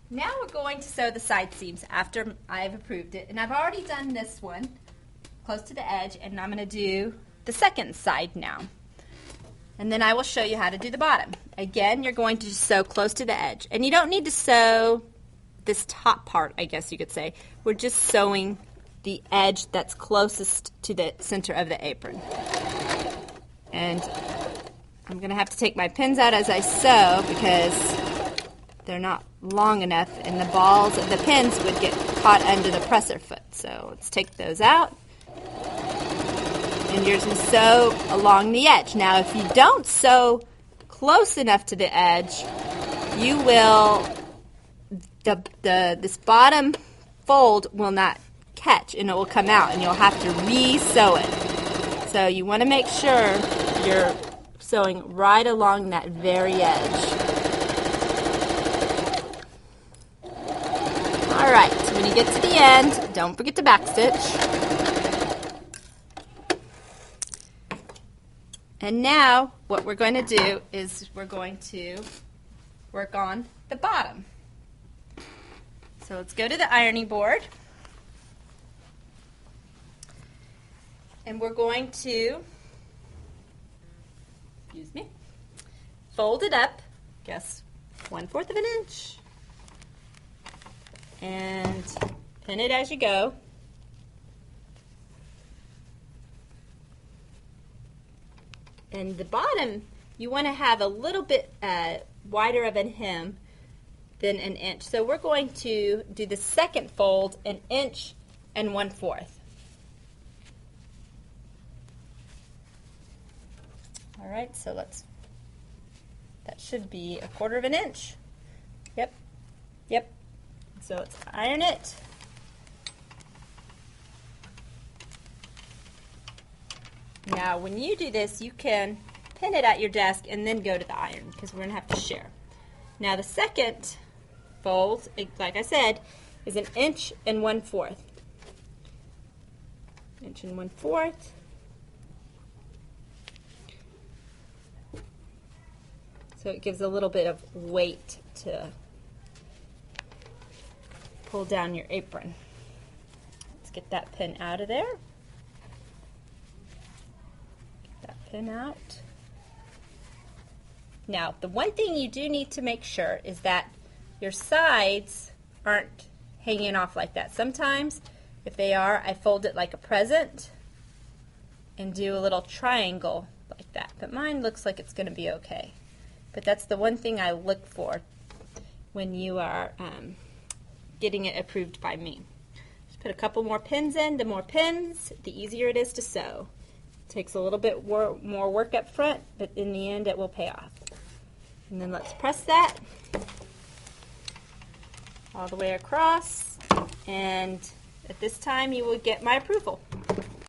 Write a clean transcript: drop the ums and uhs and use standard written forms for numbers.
Now we're going to sew the side seams after I've approved it. And I've already done this one close to the edge, and I'm going to do the second side now. And then I will show you how to do the bottom. Again, you're going to sew close to the edge. And you don't need to sew this top part, I guess you could say. We're just sewing the edge that's closest to the center of the apron. And I'm going to have to take my pins out as I sew because they're not long enough and the balls of the pins would get caught under the presser foot. So let's take those out. And you're going to sew along the edge. Now if you don't sew close enough to the edge, you will, this bottom fold will not catch and it will come out and you'll have to re-sew it. So you want to make sure you're sewing right along that very edge. Alright, so when you get to the end, don't forget to backstitch. And now what we're going to do is we're going to work on the bottom. So let's go to the ironing board. And we're going to, fold it up, guess 1/4 of an inch. And pin it as you go. And the bottom, you want to have a little bit wider of a hem than an inch. So we're going to do the second fold 1 inch and 1/4. All right, so that should be 1/4 of an inch. Yep. So let's iron it. Now when you do this, you can pin it at your desk and then go to the iron because we're going to have to share. Now the second fold, like I said, is 1 inch and 1/4. 1 inch and 1/4. So it gives a little bit of weight to pull down your apron. Let's get that pin out of there. Get that pin out. Now, the one thing you do need to make sure is that your sides aren't hanging off like that. Sometimes, if they are, I fold it like a present and do a little triangle like that. But mine looks like it's going to be okay. But that's the one thing I look for when you are getting it approved by me. Just put a couple more pins in. The more pins, the easier it is to sew. It takes a little bit more work up front, but in the end it will pay off. And then let's press that all the way across, and at this time you will get my approval.